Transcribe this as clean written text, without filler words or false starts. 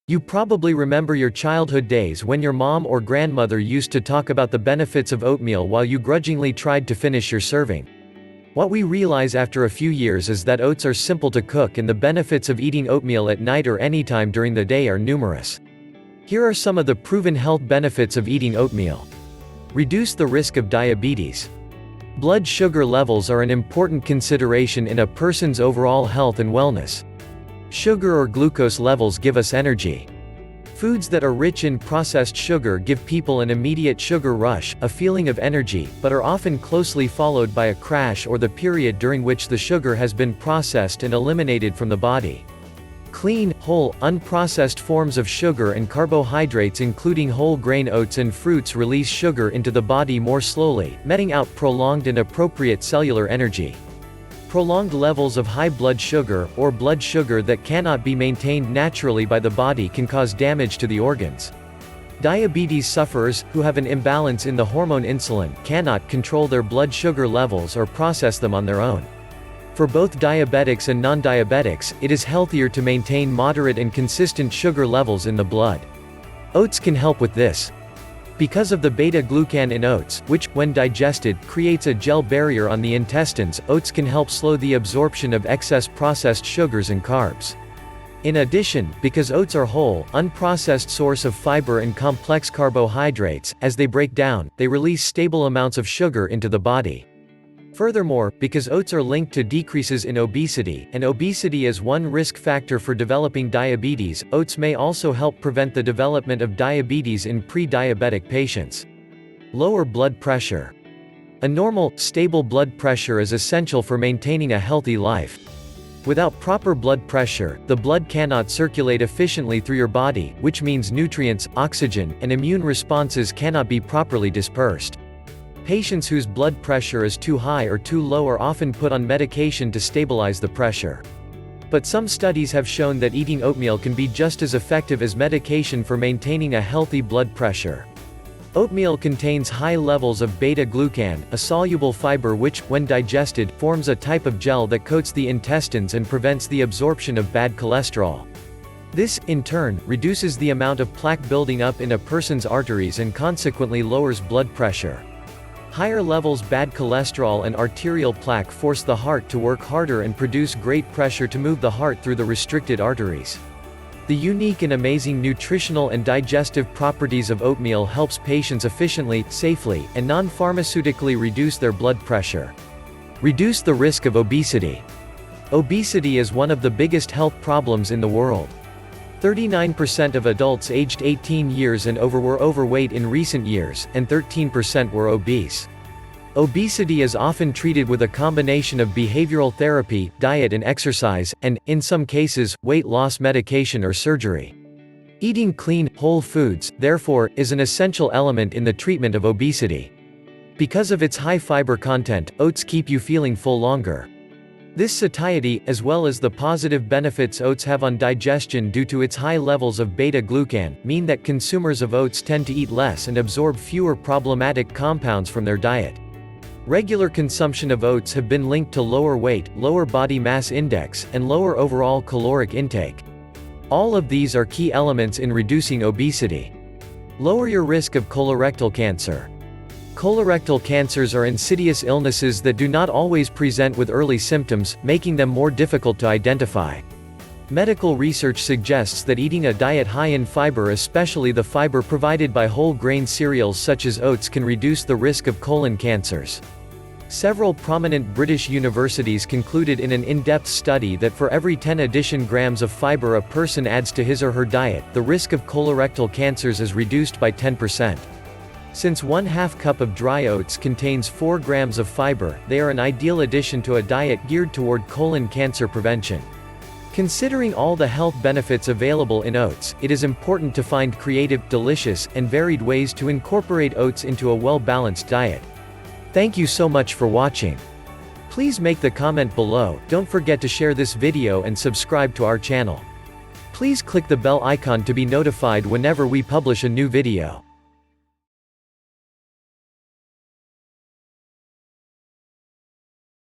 You probably remember your childhood days when your mom or grandmother used to talk about the benefits of oatmeal while you grudgingly tried to finish your serving. What we realize after a few years is that oats are simple to cook and the benefits of eating oatmeal at night or anytime during the day are numerous. Here are some of the proven health benefits of eating oatmeal. Reduce the risk of diabetes. Blood sugar levels are an important consideration in a person's overall health and wellness. Sugar or glucose levels give us energy. Foods that are rich in processed sugar give people an immediate sugar rush, a feeling of energy, but are often closely followed by a crash or the period during which the sugar has been processed and eliminated from the body. Clean, whole, unprocessed forms of sugar and carbohydrates including whole grain oats and fruits release sugar into the body more slowly, meting out prolonged and appropriate cellular energy. Prolonged levels of high blood sugar, or blood sugar that cannot be maintained naturally by the body, can cause damage to the organs. Diabetes sufferers, who have an imbalance in the hormone insulin, cannot control their blood sugar levels or process them on their own. For both diabetics and non-diabetics, it is healthier to maintain moderate and consistent sugar levels in the blood. Oats can help with this. Because of the beta-glucan in oats, which, when digested, creates a gel barrier on the intestines, oats can help slow the absorption of excess processed sugars and carbs. In addition, because oats are whole, unprocessed source of fiber and complex carbohydrates, as they break down, they release stable amounts of sugar into the body. Furthermore, because oats are linked to decreases in obesity, and obesity is one risk factor for developing diabetes, oats may also help prevent the development of diabetes in pre-diabetic patients. Lower blood pressure. A normal, stable blood pressure is essential for maintaining a healthy life. Without proper blood pressure, the blood cannot circulate efficiently through your body, which means nutrients, oxygen, and immune responses cannot be properly dispersed. Patients whose blood pressure is too high or too low are often put on medication to stabilize the pressure. But some studies have shown that eating oatmeal can be just as effective as medication for maintaining a healthy blood pressure. Oatmeal contains high levels of beta-glucan, a soluble fiber which, when digested, forms a type of gel that coats the intestines and prevents the absorption of bad cholesterol. This, in turn, reduces the amount of plaque building up in a person's arteries and consequently lowers blood pressure. Higher levels bad cholesterol and arterial plaque force the heart to work harder and produce great pressure to move the heart through the restricted arteries. The unique and amazing nutritional and digestive properties of oatmeal helps patients efficiently, safely, and non-pharmaceutically reduce their blood pressure. Reduce the risk of obesity. Obesity is one of the biggest health problems in the world. 39% of adults aged 18 years and over were overweight in recent years, and 13% were obese. Obesity is often treated with a combination of behavioral therapy, diet and exercise, and, in some cases, weight loss medication or surgery. Eating clean, whole foods, therefore, is an essential element in the treatment of obesity. Because of its high fiber content, oats keep you feeling full longer. This satiety, as well as the positive benefits oats have on digestion due to its high levels of beta-glucan, mean that consumers of oats tend to eat less and absorb fewer problematic compounds from their diet. Regular consumption of oats have been linked to lower weight, lower body mass index, and lower overall caloric intake. All of these are key elements in reducing obesity. Lower your risk of colorectal cancer. Colorectal cancers are insidious illnesses that do not always present with early symptoms, making them more difficult to identify. Medical research suggests that eating a diet high in fiber, especially the fiber provided by whole grain cereals such as oats, can reduce the risk of colon cancers. Several prominent British universities concluded in an in-depth study that for every 10 addition grams of fiber a person adds to his or her diet, the risk of colorectal cancers is reduced by 10%. Since 1/2 cup of dry oats contains 4 grams of fiber, they are an ideal addition to a diet geared toward colon cancer prevention. Considering all the health benefits available in oats, it is important to find creative, delicious, and varied ways to incorporate oats into a well-balanced diet. Thank you so much for watching. Please make the comment below, don't forget to share this video and subscribe to our channel. Please click the bell icon to be notified whenever we publish a new video.